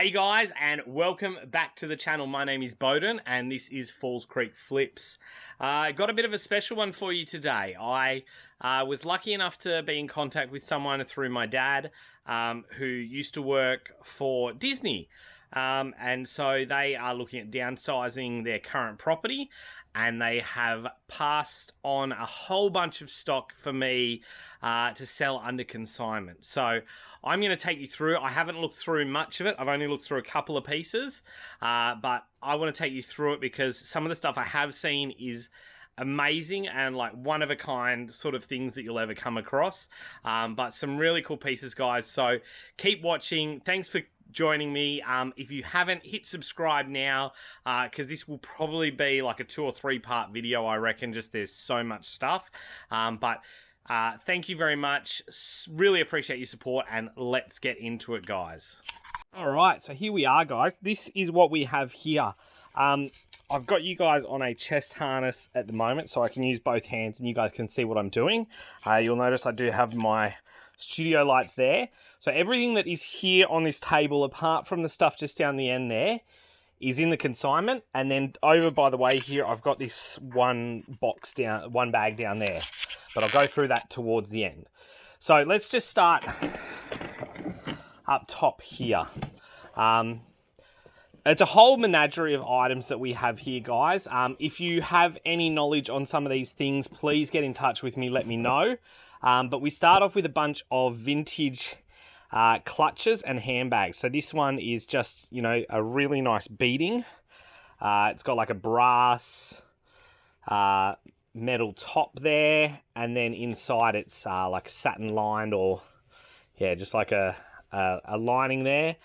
Hey guys, and welcome back to the channel. My name is Bowden and this is Falls Creek Flips. Got a bit of a special one for you today. I was lucky enough to be in contact with someone through my dad who used to work for Disney. And so they are looking at downsizing their current property, and they have passed on a whole bunch of stock for me to sell under consignment. So I'm going to take you through. I haven't looked through much of it. I've only looked through a couple of pieces, but I want to take you through it because some of the stuff I have seen is amazing and like one of a kind sort of things that you'll ever come across. But some really cool pieces, guys. So keep watching. Thanks for joining me. If you haven't, hit subscribe now because this will probably be like a 2 or 3 part video, I reckon. Just there's so much stuff. But thank you very much. Really appreciate your support, and let's get into it, guys. All right, so here we are, guys. This is what we have here. I've got you guys on a chest harness at the moment, so I can use both hands and you guys can see what I'm doing. You'll notice I do have my studio lights there. So everything that is here on this table, apart from the stuff just down the end there, is in the consignment. And then over by the way here, I've got this one bag down there. But I'll go through that towards the end. So let's just start up top here. It's a whole menagerie of items that we have here, guys. If you have any knowledge on some of these things, please get in touch with me, let me know. But we start off with a bunch of vintage clutches and handbags. So this one is just, you know, a really nice beading. It's got like a brass metal top there, and then inside it's like satin lined, or yeah, just like a lining there.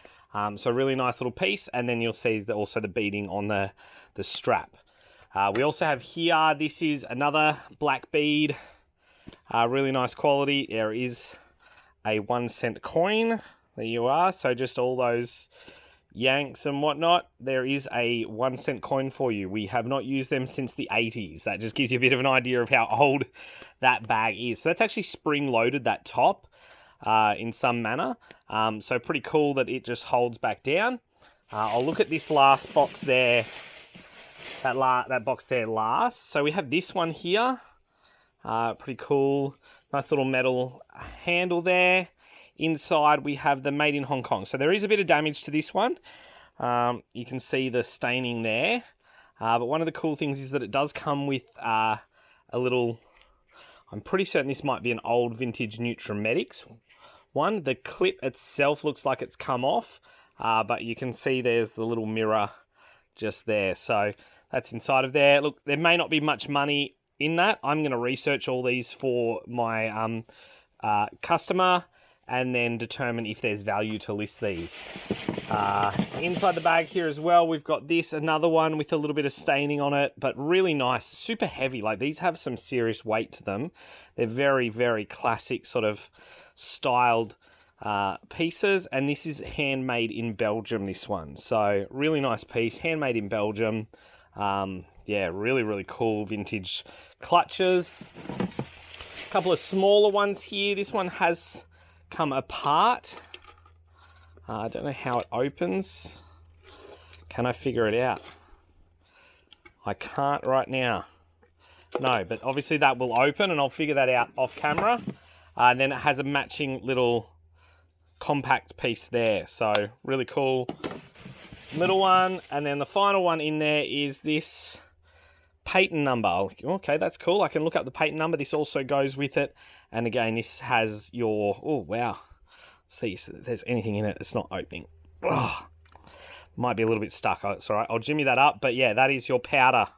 So really nice little piece, and then you'll see also the beading on the strap. We also have here, this is another black bead, really nice quality. There is a 1 cent coin. There you are. So just all those yanks and whatnot, there is a 1 cent coin for you. We have not used them since the 80s. That just gives you a bit of an idea of how old that bag is. So that's actually spring loaded, that top, in some manner. So pretty cool that it just holds back down. I'll look at this last box there. That box there last. So we have this one here. Pretty cool. Nice little metal handle there. Inside we have the Made in Hong Kong. So there is a bit of damage to this one. You can see the staining there. But one of the cool things is that it does come with a little... I'm pretty certain this might be an old vintage Nutramedics one. The clip itself looks like it's come off. But you can see there's the little mirror just there. So that's inside of there. Look, there may not be much money in that. I'm going to research all these for my customer and then determine if there's value to list these. Inside the bag here as well, we've got this, another one with a little bit of staining on it, but really nice, super heavy. Like, these have some serious weight to them. They're very, very classic sort of styled pieces, and this is handmade in Belgium, this one. So really nice piece, handmade in Belgium. Yeah, really, really cool vintage clutches. A couple of smaller ones here. This one has come apart. I don't know how it opens. Can I figure it out? I can't right now. No, but obviously that will open, and I'll figure that out off camera. And then it has a matching little compact piece there. So really cool little one. And then the final one in there is this patent number. Okay, that's cool. I can look up the patent number. This also goes with it. And again, this has your... Oh, wow. See if there's anything in it. It's not opening. Oh, might be a little bit stuck. It's all right. I'll jimmy that up. But yeah, that is your powder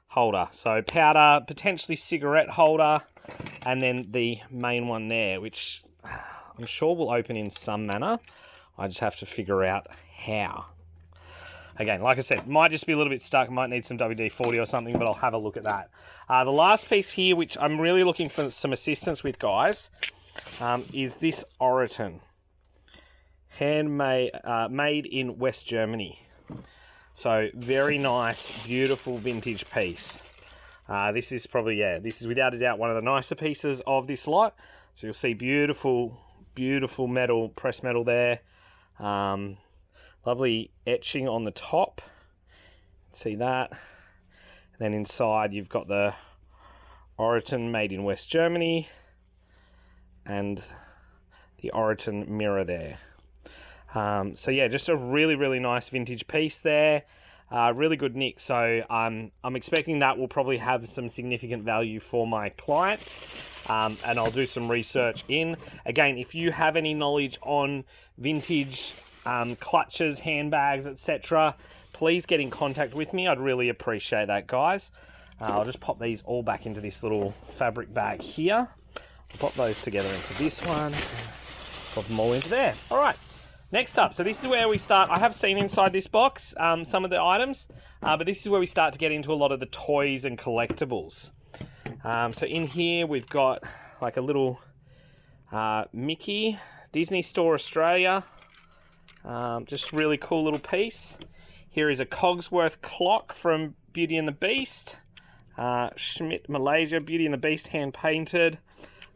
holder. So powder, potentially cigarette holder, and then the main one there, which I'm sure will open in some manner. I just have to figure out how. Again, like I said, might just be a little bit stuck. Might need some WD-40 or something, but I'll have a look at that. The last piece here, which I'm really looking for some assistance with, guys, is this Oriton. Handmade, made in West Germany. So, very nice, beautiful vintage piece. This is probably, yeah, this is without a doubt one of the nicer pieces of this lot. So you'll see beautiful, beautiful metal, pressed metal there. Lovely etching on the top. See that? And then inside you've got the Oriton made in West Germany and the Oriton mirror there. So yeah, just a really, really nice vintage piece there. Really good nick. So I'm expecting that will probably have some significant value for my client. And I'll do some research in. Again, if you have any knowledge on vintage clutches, handbags, etc., please get in contact with me. I'd really appreciate that, guys. I'll just pop these all back into this little fabric bag here. I'll pop those together into this one. Pop them all into there. All right. Next up, so this is where we start. I have seen inside this box some of the items, but this is where we start to get into a lot of the toys and collectibles. So in here we've got like a little Mickey, Disney Store Australia. Just really cool little piece. Here is a Cogsworth clock from Beauty and the Beast. Schmidt Malaysia, Beauty and the Beast, hand painted.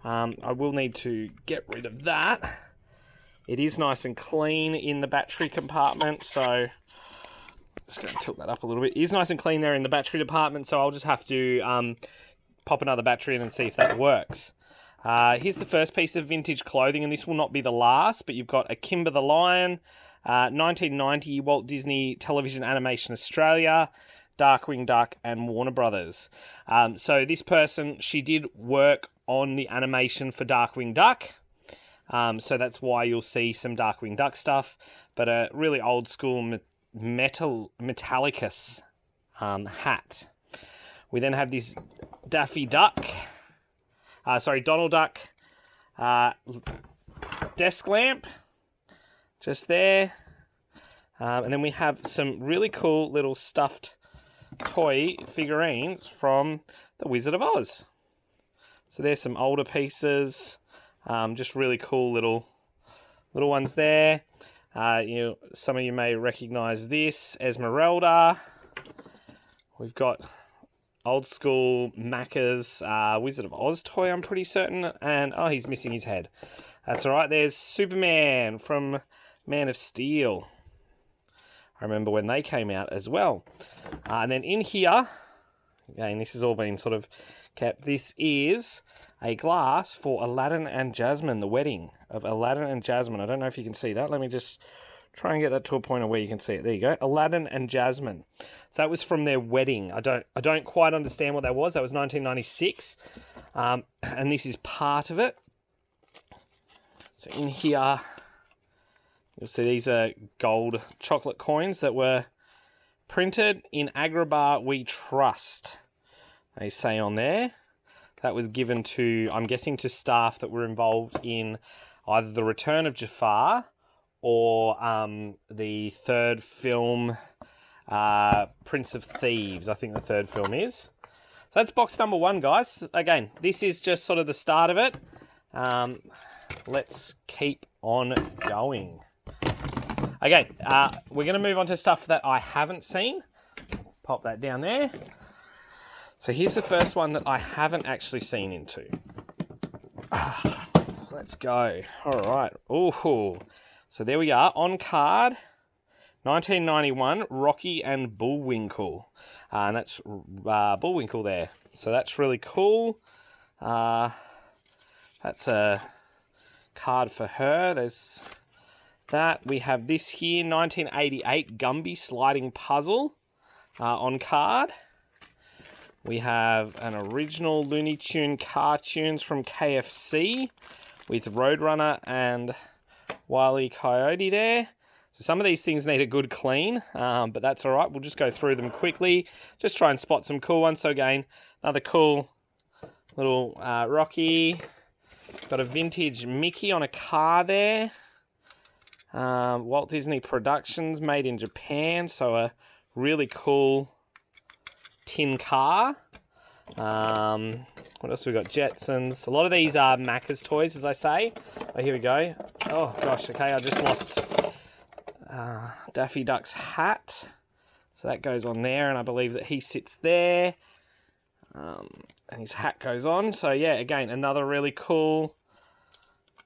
I will need to get rid of that. It is nice and clean in the battery compartment, so just going to tilt that up a little bit. It is nice and clean there in the battery department, so I'll just have to pop another battery in and see if that works. Here's the first piece of vintage clothing, and this will not be the last, but you've got a Kimber the Lion, 1990 Walt Disney Television Animation Australia, Darkwing Duck, and Warner Brothers. So this person, she did work on the animation for Darkwing Duck. So that's why you'll see some Darkwing Duck stuff, but a really old school Metallicus hat. We then have this Daffy Duck, Donald Duck desk lamp, just there. And then we have some really cool little stuffed toy figurines from the Wizard of Oz. So there's some older pieces. Just really cool little ones there. Some of you may recognize this, Esmeralda. We've got old school Macca's Wizard of Oz toy, I'm pretty certain. And, oh, he's missing his head. That's all right. There's Superman from Man of Steel. I remember when they came out as well. And then in here, again, this has all been sort of kept. This is a glass for Aladdin and Jasmine, the wedding of Aladdin and Jasmine. I don't know if you can see that. Let me just try and get that to a point where you can see it. There you go. Aladdin and Jasmine. So that was from their wedding. I don't quite understand what that was. That was 1996. And this is part of it. So in here, you'll see these are gold chocolate coins that were printed in Agrabah We Trust. They say on there. That was given to, I'm guessing, to staff that were involved in either the Return of Jafar or the third film, Prince of Thieves, I think the third film is. So that's box number one, guys. Again, this is just sort of the start of it. Let's keep on going. Okay, we're going to move on to stuff that I haven't seen. Pop that down there. So here's the first one that I haven't actually seen into. Let's go. All right. Ooh. So there we are. On card, 1991, Rocky and Bullwinkle. And that's Bullwinkle there. So that's really cool. That's a card for her. There's that. We have this here, 1988 Gumby sliding puzzle on card. We have an original Looney Tune cartoons from KFC with Roadrunner and Wile E. Coyote there. So some of these things need a good clean, but that's all right. We'll just go through them quickly. Just try and spot some cool ones. So again, another cool little Rocky. Got a vintage Mickey on a car there. Walt Disney Productions, made in Japan. So a really cool tin car. What else we got? Jetsons. A lot of these are Macca's toys, as I say. Oh, here we go. Oh gosh, okay, I just lost Daffy Duck's hat. So that goes on there, and I believe that he sits there. And his hat goes on. So yeah, again, another really cool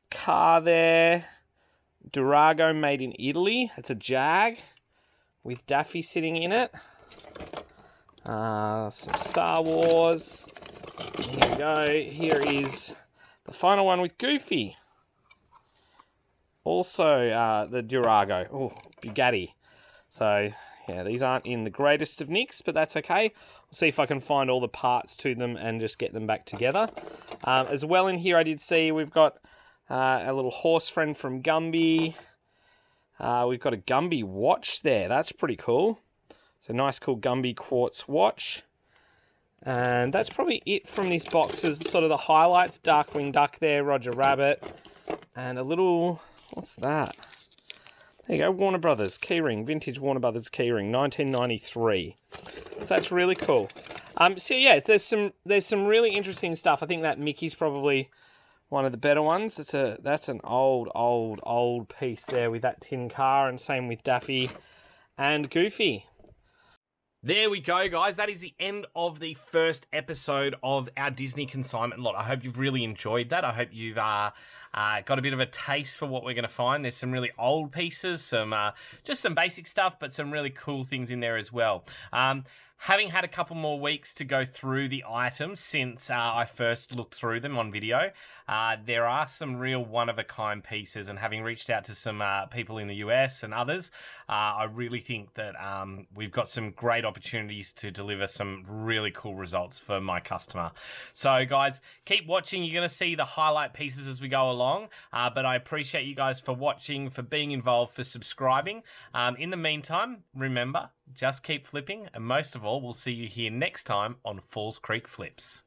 car there. Durago made in Italy. It's a Jag with Daffy sitting in it. Some Star Wars. Here we go. Here is the final one with Goofy. Also the Durago. Oh, Bugatti. So, yeah, these aren't in the greatest of nicks, but that's okay. We'll see if I can find all the parts to them and just get them back together. As well in here, I did see we've got a little horse friend from Gumby. We've got a Gumby watch there. That's pretty cool. It's a nice, cool Gumby quartz watch. And that's probably it from this box. Is sort of the highlights. Darkwing Duck there, Roger Rabbit. And a little... What's that? There you go, Warner Brothers keyring, vintage Warner Brothers keyring, 1993. So that's really cool. So yeah, there's some really interesting stuff. I think that Mickey's probably one of the better ones. That's an old piece there with that tin car, and same with Daffy and Goofy. There we go, guys. That is the end of the first episode of our Disney consignment lot. I hope you've really enjoyed that. I hope you've got a bit of a taste for what we're going to find. There's some really old pieces, some just some basic stuff, but some really cool things in there as well. Having had a couple more weeks to go through the items since I first looked through them on video, there are some real one-of-a-kind pieces, and having reached out to some people in the US and others, I really think that we've got some great opportunities to deliver some really cool results for my customer. So guys, keep watching. You're going to see the highlight pieces as we go along, but I appreciate you guys for watching, for being involved, for subscribing. In the meantime, remember, just keep flipping, and most of all, we'll see you here next time on Falls Creek Flips.